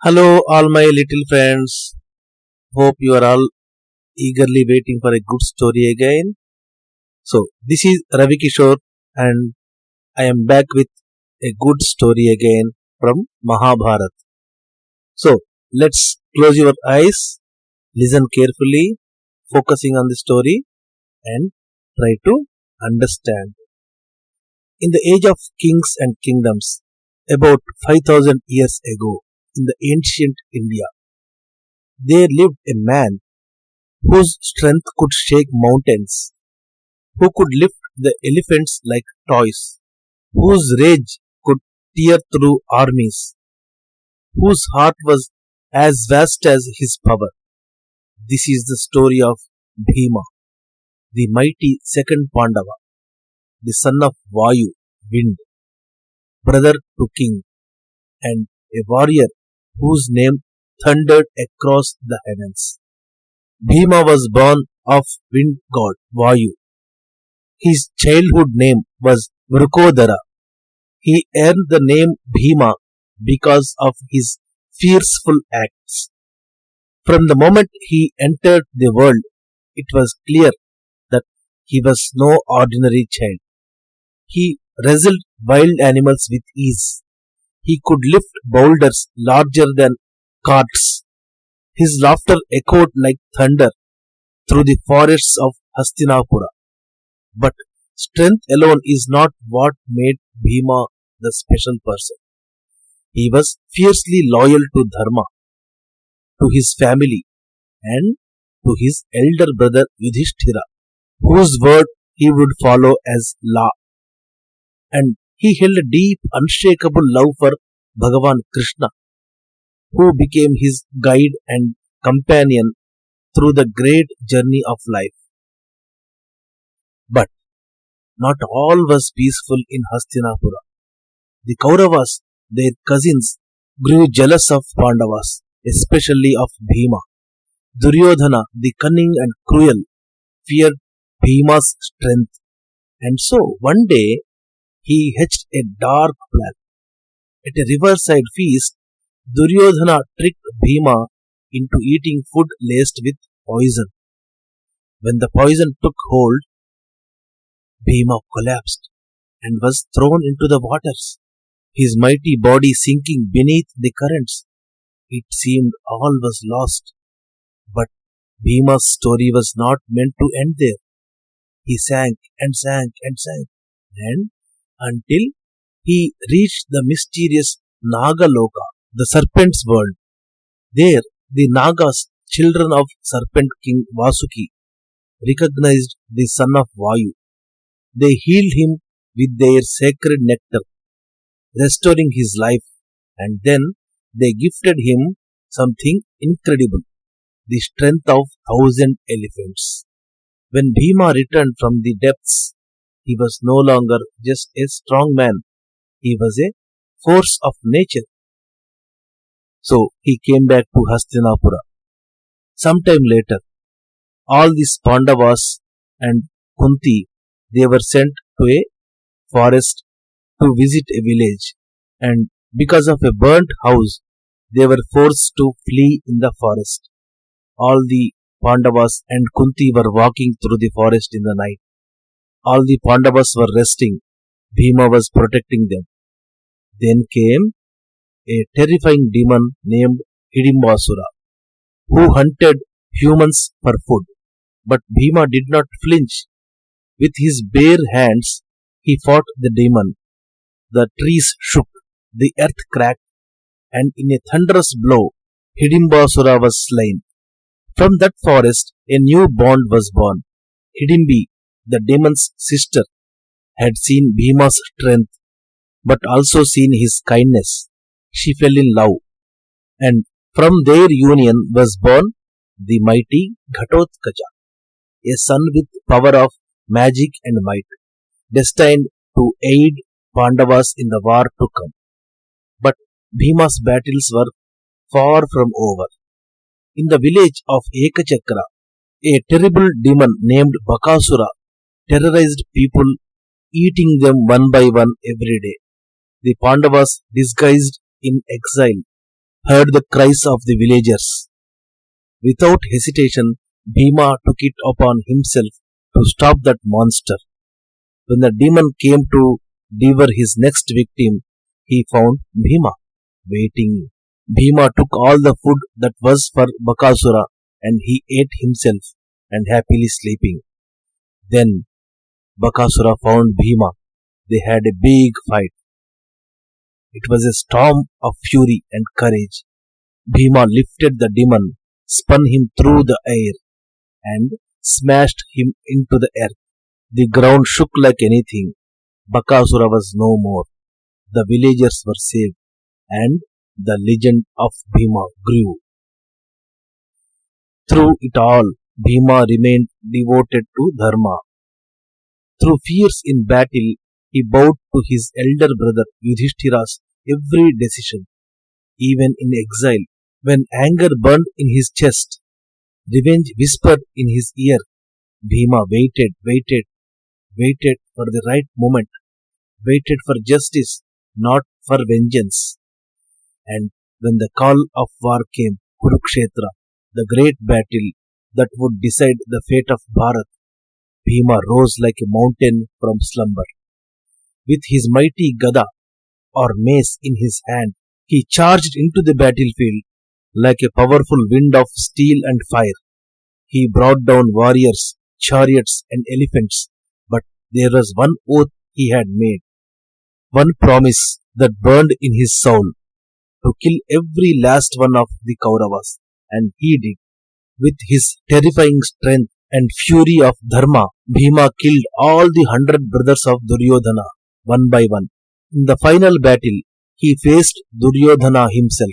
Hello, all my little friends. Hope you are all eagerly waiting for a good story again. So, this is Ravi Kishore, and I am back with a good story again from Mahabharat. So, let's close your eyes, listen carefully, focusing on the story, and try to understand. In the age of kings and kingdoms, about 5000 years ago, in the ancient India, there lived a man whose strength could shake mountains, who could lift the elephants like toys, whose rage could tear through armies, whose heart was as vast as his power. This is the story of Bhima, the mighty second Pandava, the son of Vayu, wind, brother to king, and a warrior whose name thundered across the heavens. Bhima was born of wind god Vayu. His childhood name was Vrukodara. He earned the name Bhima because of his fearful acts. From the moment he entered the world, it was clear that he was no ordinary child. He wrestled wild animals with ease. He could lift boulders larger than carts. His laughter echoed like thunder through the forests of Hastinapura. But strength alone is not what made Bhima the special person. He was fiercely loyal to Dharma, to his family, and to his elder brother Yudhishthira, whose word he would follow as law. And he held a deep, unshakable love for Bhagavan Krishna, who became his guide and companion through the great journey of life. But not all was peaceful in Hastinapura. The Kauravas, their cousins, grew jealous of Pandavas, especially of Bhima. Duryodhana, the cunning and cruel, feared Bhima's strength, and so one day he hatched a dark plan. At a riverside feast, Duryodhana tricked Bhima into eating food laced with poison. When the poison took hold, Bhima collapsed and was thrown into the waters, his mighty body sinking beneath the currents. It seemed all was lost. But Bhima's story was not meant to end there. He sank and sank and sank, and until he reached the mysterious Nagaloka, the serpent's world. There, the Nagas, children of serpent king Vasuki, recognized the son of Vayu. They healed him with their sacred nectar, restoring his life, and then they gifted him something incredible, the strength of 1,000 elephants. When Bhima returned from the depths, he was no longer just a strong man, he was a force of nature. So he came back to Hastinapura. Sometime later, all these Pandavas and Kunti, they were sent to a forest to visit a village, and because of a burnt house, they were forced to flee in the forest. All the Pandavas and Kunti were walking through the forest in the night. All the Pandavas were resting. Bhima was protecting them. Then came a terrifying demon named Hidimbasura, who hunted humans for food. But Bhima did not flinch. With his bare hands, he fought the demon. The trees shook, the earth cracked, and in a thunderous blow, Hidimbasura was slain. From that forest, a new bond was born. Hidimbi, the demon's sister, had seen Bhima's strength, but also seen his kindness. She fell in love, and from their union was born the mighty Ghatotkacha, a son with power of magic and might, destined to aid Pandavas in the war to come. But Bhima's battles were far from over. In the village of Ekachakra, a terrible demon named Bakasura terrorized people, eating them one by one every day. The Pandavas, disguised in exile, heard the cries of the villagers. Without hesitation, Bhima took it upon himself to stop that monster. When the demon came to devour his next victim, he found Bhima waiting. Bhima took all the food that was for Bakasura and he ate himself and happily sleeping. Then Bakasura found Bhima. They had a big fight. It was a storm of fury and courage. Bhima lifted the demon, spun him through the air, and smashed him into the earth. The ground shook like anything. Bakasura was no more. The villagers were saved, and the legend of Bhima grew. Through it all, Bhima remained devoted to Dharma. Through fears in battle, he bowed to his elder brother Yudhishthira's every decision, even in exile. When anger burned in his chest, revenge whispered in his ear, Bhima waited for the right moment, waited for justice, not for vengeance. And when the call of war came, Kurukshetra, the great battle that would decide the fate of Bharat, Bhima rose like a mountain from slumber. With his mighty Gada or mace in his hand, he charged into the battlefield like a powerful wind of steel and fire. He brought down warriors, chariots, and elephants, but there was one oath he had made, one promise that burned in his soul, to kill every last one of the Kauravas, and he did. With his terrifying strength and fury of Dharma, Bhima killed all the 100 brothers of Duryodhana, one by one. In the final battle, he faced Duryodhana himself.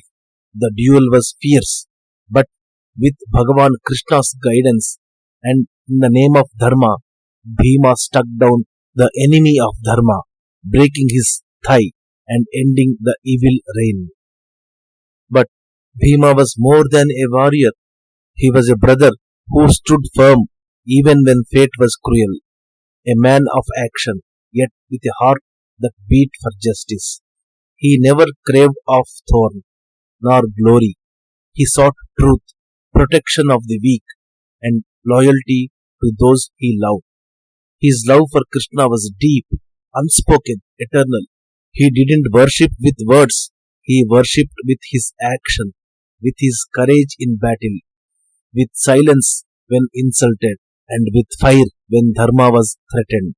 The duel was fierce, but with Bhagavan Krishna's guidance and in the name of Dharma, Bhima struck down the enemy of Dharma, breaking his thigh and ending the evil reign. But Bhima was more than a warrior. He was a brother who stood firm even when fate was cruel, a man of action, yet with a heart that beat for justice. He never craved of thorn nor glory. He sought truth, protection of the weak, and loyalty to those he loved. His love for Krishna was deep, unspoken, eternal. He didn't worship with words, he worshipped with his action, with his courage in battle, with silence when insulted, and with fire when Dharma was threatened.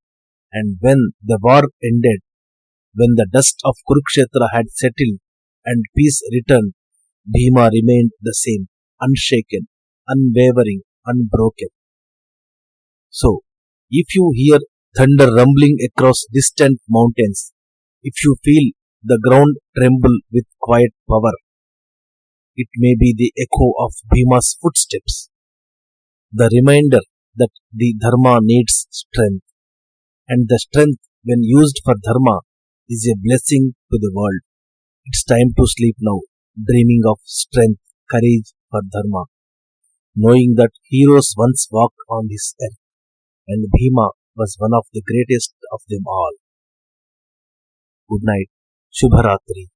And when the war ended, when the dust of Kurukshetra had settled and peace returned, Bhima remained the same, unshaken, unwavering, unbroken. So, if you hear thunder rumbling across distant mountains, if you feel the ground tremble with quiet power, it may be the echo of Bhima's footsteps, the reminder that the Dharma needs strength, and the strength, when used for Dharma, is a blessing to the world. It's time to sleep now, dreaming of strength, courage for Dharma, knowing that heroes once walked on this earth, and Bhima was one of the greatest of them all. Good night. Shubharatri.